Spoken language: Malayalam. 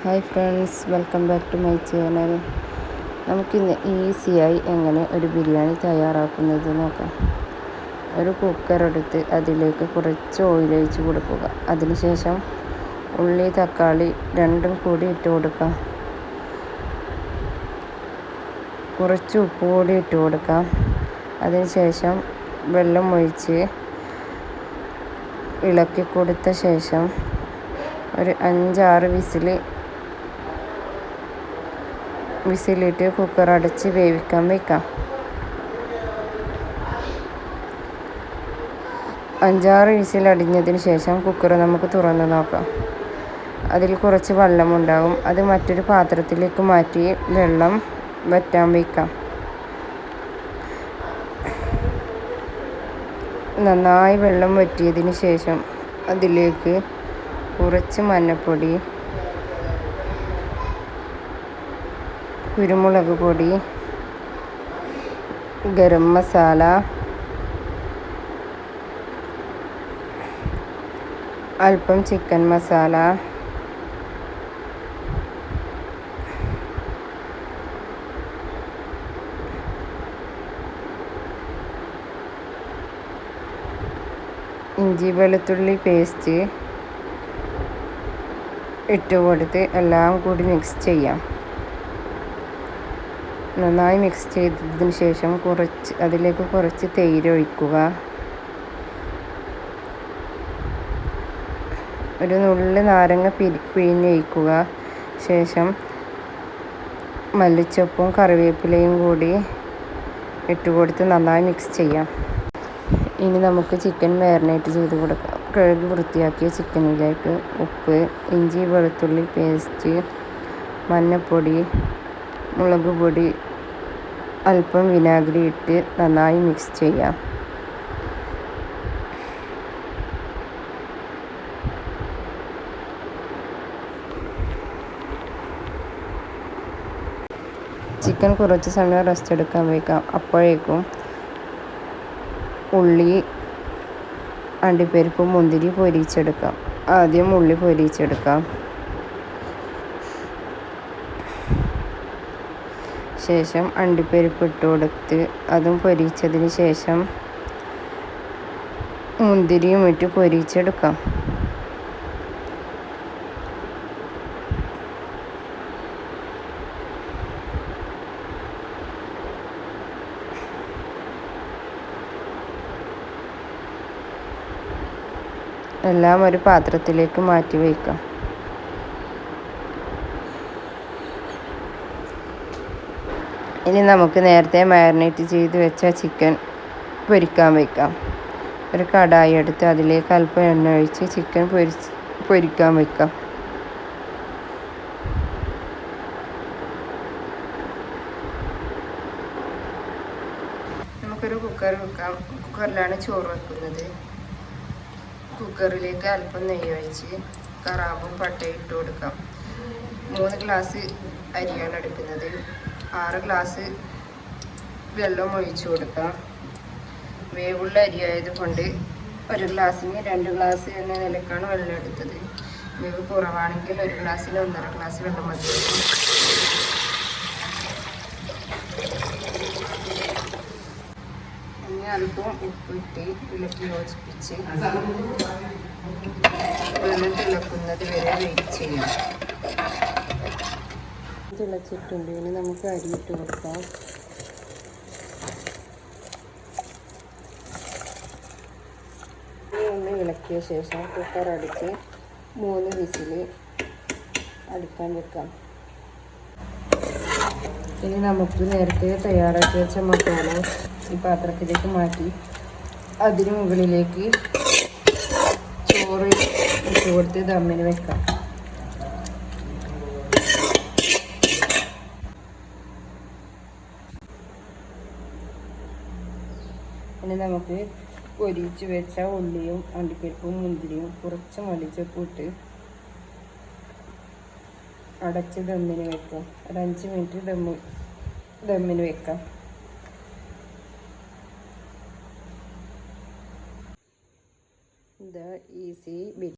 Hi friends, welcome back to my channel. നമുക്കിന്ന് ഈസിയായി എങ്ങനെ ഒരു ബിരിയാണി തയ്യാറാക്കുന്നത് നോക്കാം. ഒരു കുക്കർ എടുത്ത് അതിലേക്ക് കുറച്ച് ഓയിൽ ഒഴിച്ച് കൊടുക്കുക. അതിനുശേഷം ഉള്ളി തക്കാളി രണ്ടും കൂടി ഇട്ട് കൊടുക്കാം. കുറച്ച് ഉപ്പ് കൂടി ഇട്ട് കൊടുക്കാം. അതിനുശേഷം വെള്ളം ഒഴിച്ച് ഇളക്കി കൊടുത്ത ശേഷം ഒരു 5-6 വിസിലിട്ട് കുക്കർ അടച്ച് വേവിക്കാൻ വയ്ക്കാം. 5-6 വിസിലടിഞ്ഞതിന് ശേഷം കുക്കർ നമുക്ക് തുറന്ന് നോക്കാം. അതിൽ കുറച്ച് വെള്ളമുണ്ടാകും. അത് മറ്റൊരു പാത്രത്തിലേക്ക് മാറ്റി വെള്ളം വറ്റാൻ വയ്ക്കാം. നന്നായി വെള്ളം വറ്റിയതിന് ശേഷം അതിലേക്ക് കുറച്ച് മഞ്ഞൾപ്പൊടി, കുരുമുളക് പൊടി, ഗരം മസാല, അല്പം ചിക്കൻ മസാല, ഇഞ്ചി വെളുത്തുള്ളി പേസ്റ്റ് ഇട്ടുകൊടുത്ത് എല്ലാം കൂടി മിക്സ് ചെയ്യാം. നന്നായി മിക്സ് ചെയ്തതിന് ശേഷം അതിലേക്ക് കുറച്ച് തൈര് ഒഴിക്കുക. ഒരു നുള്ള് നാരങ്ങ പിഴിഞ്ഞൊഴിക്കുക. ശേഷം മല്ലിച്ചപ്പും കറിവേപ്പിലയും കൂടി ഇട്ടുകൊടുത്ത് നന്നായി മിക്സ് ചെയ്യാം. ഇനി നമുക്ക് ചിക്കൻ മാരിനേറ്റ് ചെയ്ത് കൊടുക്കാം. കഴുകി വൃത്തിയാക്കിയ ചിക്കനിലേക്ക് ഉപ്പ്, ഇഞ്ചി വെളുത്തുള്ളി പേസ്റ്റ്, മഞ്ഞൾപ്പൊടി, മുളക് പൊടി, അല്പം വിനാഗിരി ഇട്ട് നന്നായി മിക്സ് ചെയ്യാം. ചിക്കൻ കുറച്ച് സമയം റെസ്റ്റ് എടുക്കാൻ വയ്ക്കാം. അപ്പോഴേക്കും ഉള്ളി, അണ്ടിപ്പരിപ്പ്, മുന്തിരി പൊരിച്ചെടുക്കാം. ആദ്യം ഉള്ളി പൊരിച്ചെടുക്കാം. ശേഷം അണ്ടിപ്പരിപ്പ് ഇട്ട് കൊടുത്ത് അതും പൊരിച്ചതിന് ശേഷം മുന്തിരിയും ഇട്ട് പൊരിച്ചെടുക്കാം. എല്ലാം ഒരു പാത്രത്തിലേക്ക് മാറ്റി വയ്ക്കാം. ഇനി നമുക്ക് നേരത്തെ മാരിനേറ്റ് ചെയ്ത് വെച്ച ചിക്കൻ പൊരിക്കാൻ വയ്ക്കാം. ഒരു കടായി എടുത്ത് അതിലേക്ക് അല്പം എണ്ണ ഒഴിച്ച് ചിക്കൻ പൊരിക്കാൻ വയ്ക്കാം. നമുക്കൊരു കുക്കർ വെക്കാം. കുക്കറിലാണ് ചോറ് വെക്കുന്നത്. കുക്കറിലേക്ക് അല്പം നെയ്യ് ഒഴിച്ച് കറാമ്പും പട്ടയും ഇട്ട് കൊടുക്കാം. 3 ഗ്ലാസ് അരിയാണ് എടുക്കുന്നത്. 6 ഗ്ലാസ് വെള്ളം ഒഴിച്ചു കൊടുക്കാം. വേവുള്ള അരി ആയതുകൊണ്ട് 1 ഗ്ലാസ്സിന് 2 ഗ്ലാസ് എന്ന നിലക്കാണ് വെള്ളം എടുത്തത്. വേവ് കുറവാണെങ്കിൽ 1 ഗ്ലാസ്സിന് 1.5 ഗ്ലാസ് വെള്ളം മതി. അല്പം ഉപ്പിട്ട് ഇളക്കി യോജിപ്പിച്ച് വെള്ളം തിളക്കുന്നത് വരെ വെയിറ്റ് ചെയ്യാം. തിളച്ചിട്ടുണ്ട്. ഇനി നമുക്ക് അരി ഇട്ട് കൊടുക്കാം. ഒന്ന് ഇളക്കിയ ശേഷം കുക്കർ അടിച്ച് 3 വിസിൽ അടിക്കാൻ വെക്കാം. ഇനി നമുക്ക് നേരത്തെ തയ്യാറാക്കി വെച്ച മസാല ഈ പാത്രത്തിലേക്ക് മാറ്റി അതിന് മുകളിലേക്ക് ചോറ് ഇട്ട് കൊടുത്ത് ദമ്മിന് വെക്കാം. ഇനി നമുക്ക് പൊരിച്ച് വെച്ച ഉള്ളിയും അണ്ടിപ്പരിപ്പും മുന്തിരിയും കുറച്ച് മല്ലിച്ചപ്പും ഇട്ട് അടച്ച് ദമ്മിന് വെക്കാം. ഒരു 5 മിനിറ്റ് ദമ്മിന് വെക്കാം. The easy